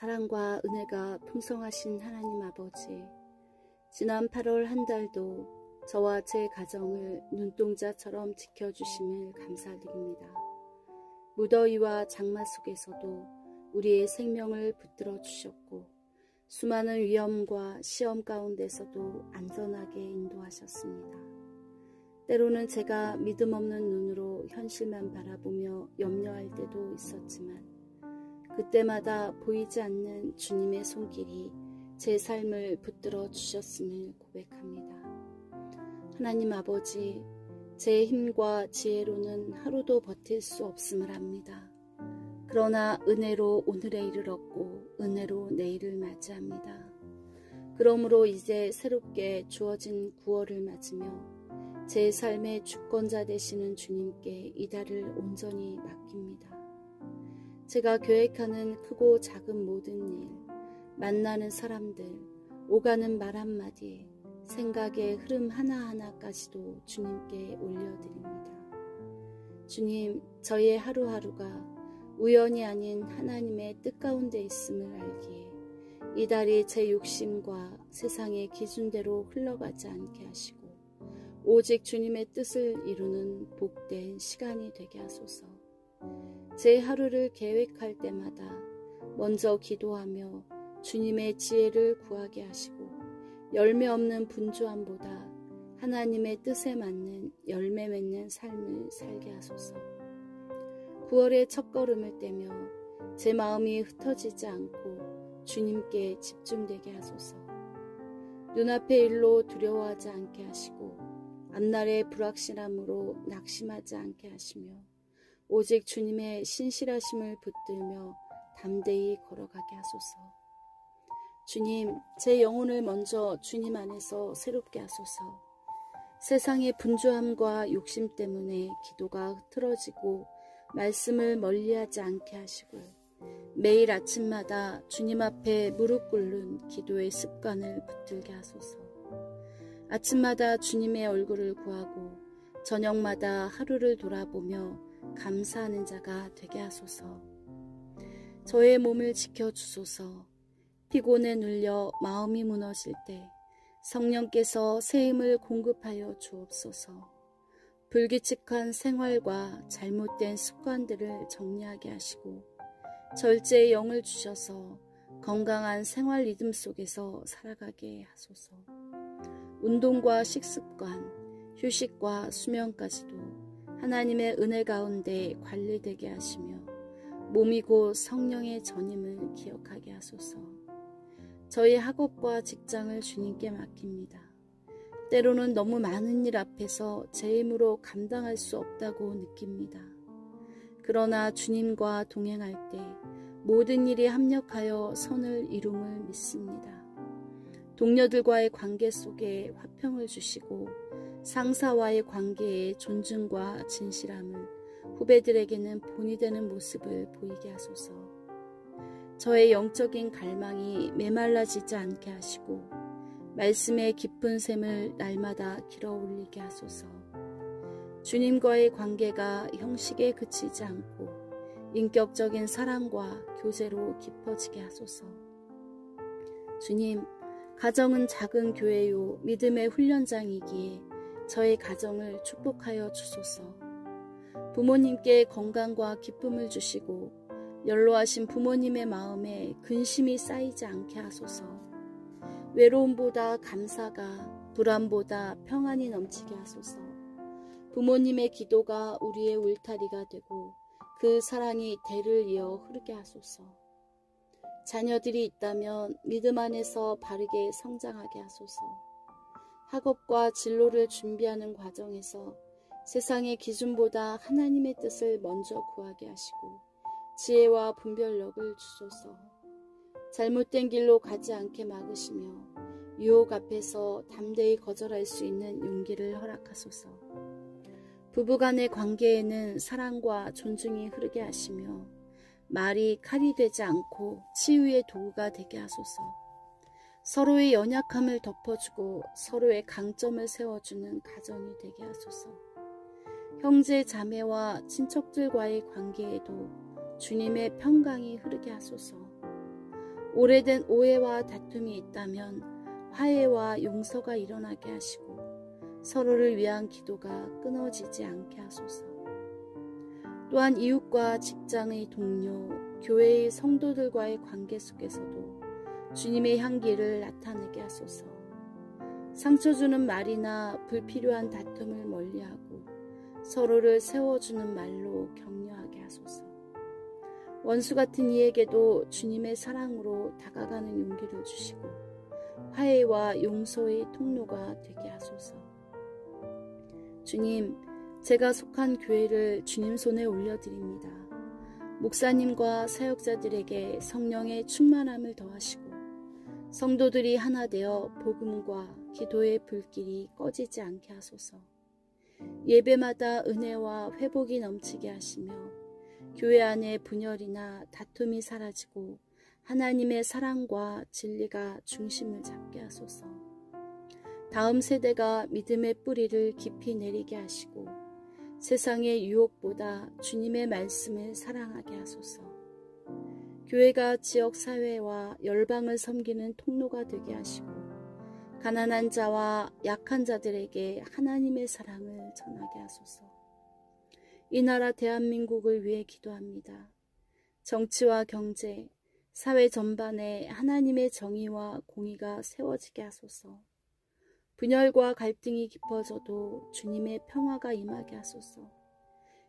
사랑과 은혜가 풍성하신 하나님 아버지, 지난 8월 한 달도 저와 제 가정을 눈동자처럼 지켜주심을 감사드립니다. 무더위와 장마 속에서도 우리의 생명을 붙들어 주셨고, 수많은 위험과 시험 가운데서도 안전하게 인도하셨습니다. 때로는 제가 믿음 없는 눈으로 현실만 바라보며 염려할 때도 있었지만, 그때마다 보이지 않는 주님의 손길이 제 삶을 붙들어 주셨음을 고백합니다. 하나님 아버지, 제 힘과 지혜로는 하루도 버틸 수 없음을 압니다. 그러나 은혜로 오늘의 일을 얻고 은혜로 내일을 맞이합니다. 그러므로 이제 새롭게 주어진 9월을 맞으며 제 삶의 주권자 되시는 주님께 이달을 온전히 맡깁니다. 제가 계획하는 크고 작은 모든 일, 만나는 사람들, 오가는 말 한마디, 생각의 흐름 하나하나까지도 주님께 올려드립니다. 주님, 저의 하루하루가 우연이 아닌 하나님의 뜻 가운데 있음을 알기에 이달이 제 욕심과 세상의 기준대로 흘러가지 않게 하시고 오직 주님의 뜻을 이루는 복된 시간이 되게 하소서. 제 하루를 계획할 때마다 먼저 기도하며 주님의 지혜를 구하게 하시고 열매 없는 분주함보다 하나님의 뜻에 맞는 열매 맺는 삶을 살게 하소서. 9월의 첫걸음을 떼며 제 마음이 흩어지지 않고 주님께 집중되게 하소서. 눈앞의 일로 두려워하지 않게 하시고 앞날의 불확실함으로 낙심하지 않게 하시며 오직 주님의 신실하심을 붙들며 담대히 걸어가게 하소서. 주님, 제 영혼을 먼저 주님 안에서 새롭게 하소서. 세상의 분주함과 욕심 때문에 기도가 흐트러지고 말씀을 멀리하지 않게 하시고 매일 아침마다 주님 앞에 무릎 꿇는 기도의 습관을 붙들게 하소서. 아침마다 주님의 얼굴을 구하고 저녁마다 하루를 돌아보며 감사하는 자가 되게 하소서. 저의 몸을 지켜주소서. 피곤에 눌려 마음이 무너질 때 성령께서 새 힘을 공급하여 주옵소서. 불규칙한 생활과 잘못된 습관들을 정리하게 하시고 절제의 영을 주셔서 건강한 생활 리듬 속에서 살아가게 하소서. 운동과 식습관, 휴식과 수면까지도 하나님의 은혜 가운데 관리되게 하시며 몸이 곧 성령의 전임을 기억하게 하소서. 저희 학업과 직장을 주님께 맡깁니다. 때로는 너무 많은 일 앞에서 제 힘으로 감당할 수 없다고 느낍니다. 그러나 주님과 동행할 때 모든 일이 합력하여 선을 이룸을 믿습니다. 동료들과의 관계 속에 화평을 주시고 상사와의 관계에 존중과 진실함을, 후배들에게는 본이 되는 모습을 보이게 하소서. 저의 영적인 갈망이 메말라지지 않게 하시고 말씀의 깊은 샘을 날마다 길어 올리게 하소서. 주님과의 관계가 형식에 그치지 않고 인격적인 사랑과 교제로 깊어지게 하소서. 주님, 가정은 작은 교회요 믿음의 훈련장이기에 저의 가정을 축복하여 주소서. 부모님께 건강과 기쁨을 주시고 연로하신 부모님의 마음에 근심이 쌓이지 않게 하소서. 외로움보다 감사가, 불안보다 평안이 넘치게 하소서. 부모님의 기도가 우리의 울타리가 되고 그 사랑이 대를 이어 흐르게 하소서. 자녀들이 있다면 믿음 안에서 바르게 성장하게 하소서. 학업과 진로를 준비하는 과정에서 세상의 기준보다 하나님의 뜻을 먼저 구하게 하시고 지혜와 분별력을 주소서. 잘못된 길로 가지 않게 막으시며 유혹 앞에서 담대히 거절할 수 있는 용기를 허락하소서. 부부간의 관계에는 사랑과 존중이 흐르게 하시며 말이 칼이 되지 않고 치유의 도구가 되게 하소서. 서로의 연약함을 덮어주고 서로의 강점을 세워주는 가정이 되게 하소서. 형제 자매와 친척들과의 관계에도 주님의 평강이 흐르게 하소서. 오래된 오해와 다툼이 있다면 화해와 용서가 일어나게 하시고 서로를 위한 기도가 끊어지지 않게 하소서. 또한 이웃과 직장의 동료, 교회의 성도들과의 관계 속에서도 주님의 향기를 나타내게 하소서. 상처 주는 말이나 불필요한 다툼을 멀리하고 서로를 세워주는 말로 격려하게 하소서. 원수 같은 이에게도 주님의 사랑으로 다가가는 용기를 주시고 화해와 용서의 통로가 되게 하소서. 주님, 제가 속한 교회를 주님 손에 올려드립니다. 목사님과 사역자들에게 성령의 충만함을 더하시고 성도들이 하나 되어 복음과 기도의 불길이 꺼지지 않게 하소서. 예배마다 은혜와 회복이 넘치게 하시며 교회 안에 분열이나 다툼이 사라지고 하나님의 사랑과 진리가 중심을 잡게 하소서. 다음 세대가 믿음의 뿌리를 깊이 내리게 하시고 세상의 유혹보다 주님의 말씀을 사랑하게 하소서. 교회가 지역 사회와 열방을 섬기는 통로가 되게 하시고 가난한 자와 약한 자들에게 하나님의 사랑을 전하게 하소서. 이 나라 대한민국을 위해 기도합니다. 정치와 경제, 사회 전반에 하나님의 정의와 공의가 세워지게 하소서. 분열과 갈등이 깊어져도 주님의 평화가 임하게 하소서.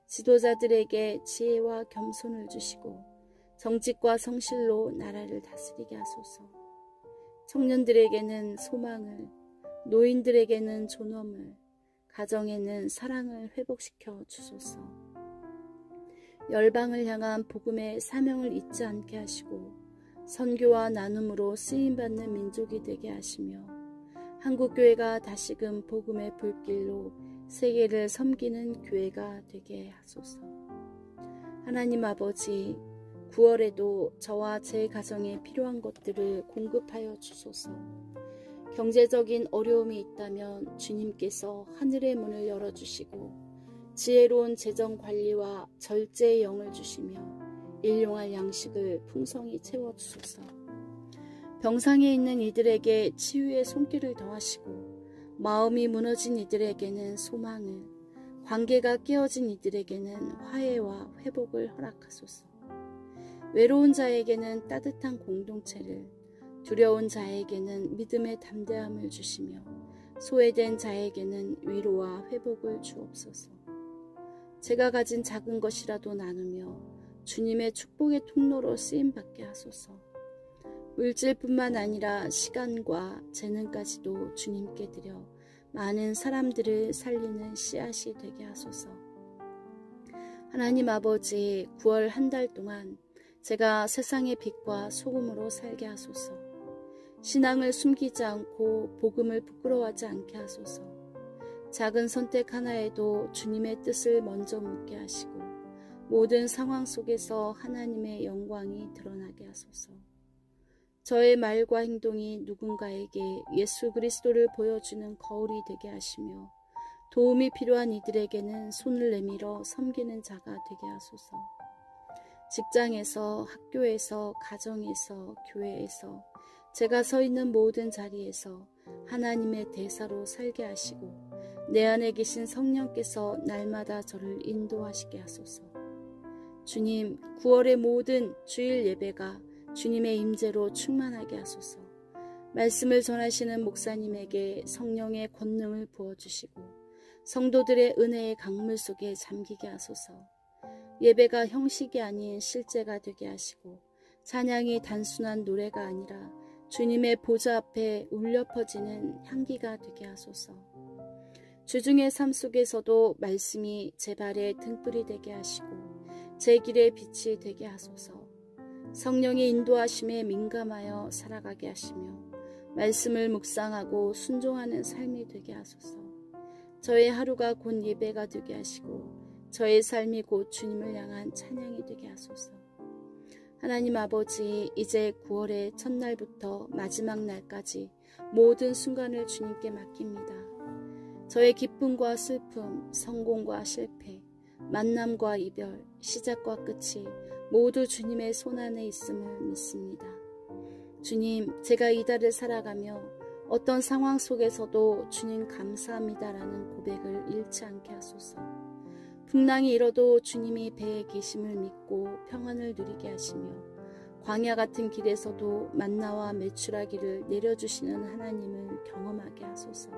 지도자들에게 지혜와 겸손을 주시고 정직과 성실로 나라를 다스리게 하소서. 청년들에게는 소망을, 노인들에게는 존엄을, 가정에는 사랑을 회복시켜 주소서. 열방을 향한 복음의 사명을 잊지 않게 하시고 선교와 나눔으로 쓰임받는 민족이 되게 하시며 한국교회가 다시금 복음의 불길로 세계를 섬기는 교회가 되게 하소서. 하나님 아버지, 9월에도 저와 제 가정에 필요한 것들을 공급하여 주소서. 경제적인 어려움이 있다면 주님께서 하늘의 문을 열어주시고 지혜로운 재정관리와 절제의 영을 주시며 일용할 양식을 풍성히 채워주소서. 병상에 있는 이들에게 치유의 손길을 더하시고 마음이 무너진 이들에게는 소망을, 관계가 깨어진 이들에게는 화해와 회복을 허락하소서. 외로운 자에게는 따뜻한 공동체를, 두려운 자에게는 믿음의 담대함을 주시며 소외된 자에게는 위로와 회복을 주옵소서. 제가 가진 작은 것이라도 나누며 주님의 축복의 통로로 쓰임받게 하소서. 물질뿐만 아니라 시간과 재능까지도 주님께 드려 많은 사람들을 살리는 씨앗이 되게 하소서. 하나님 아버지, 9월 한 달 동안 제가 세상의 빛과 소금으로 살게 하소서. 신앙을 숨기지 않고 복음을 부끄러워하지 않게 하소서. 작은 선택 하나에도 주님의 뜻을 먼저 묻게 하시고 모든 상황 속에서 하나님의 영광이 드러나게 하소서. 저의 말과 행동이 누군가에게 예수 그리스도를 보여주는 거울이 되게 하시며 도움이 필요한 이들에게는 손을 내밀어 섬기는 자가 되게 하소서. 직장에서, 학교에서, 가정에서, 교회에서 제가 서 있는 모든 자리에서 하나님의 대사로 살게 하시고 내 안에 계신 성령께서 날마다 저를 인도하시게 하소서. 주님, 9월의 모든 주일 예배가 주님의 임재로 충만하게 하소서. 말씀을 전하시는 목사님에게 성령의 권능을 부어주시고 성도들의 은혜의 강물 속에 잠기게 하소서. 예배가 형식이 아닌 실제가 되게 하시고 찬양이 단순한 노래가 아니라 주님의 보좌 앞에 울려 퍼지는 향기가 되게 하소서. 주중의 삶 속에서도 말씀이 제 발의 등불이 되게 하시고 제 길의 빛이 되게 하소서. 성령의 인도하심에 민감하여 살아가게 하시며 말씀을 묵상하고 순종하는 삶이 되게 하소서. 저의 하루가 곧 예배가 되게 하시고 저의 삶이 곧 주님을 향한 찬양이 되게 하소서. 하나님 아버지, 이제 9월의 첫날부터 마지막 날까지 모든 순간을 주님께 맡깁니다. 저의 기쁨과 슬픔, 성공과 실패, 만남과 이별, 시작과 끝이 모두 주님의 손안에 있음을 믿습니다. 주님, 제가 이 달을 살아가며 어떤 상황 속에서도 주님 감사합니다라는 고백을 잃지 않게 하소서. 풍랑이 일어도 주님이 배에 계심을 믿고 평안을 누리게 하시며 광야 같은 길에서도 만나와 메추라기를 내려주시는 하나님을 경험하게 하소서.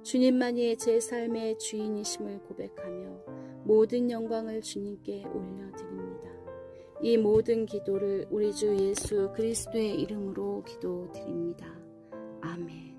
주님만이 제 삶의 주인이심을 고백하며 모든 영광을 주님께 올려드립니다. 이 모든 기도를 우리 주 예수 그리스도의 이름으로 기도드립니다. 아멘.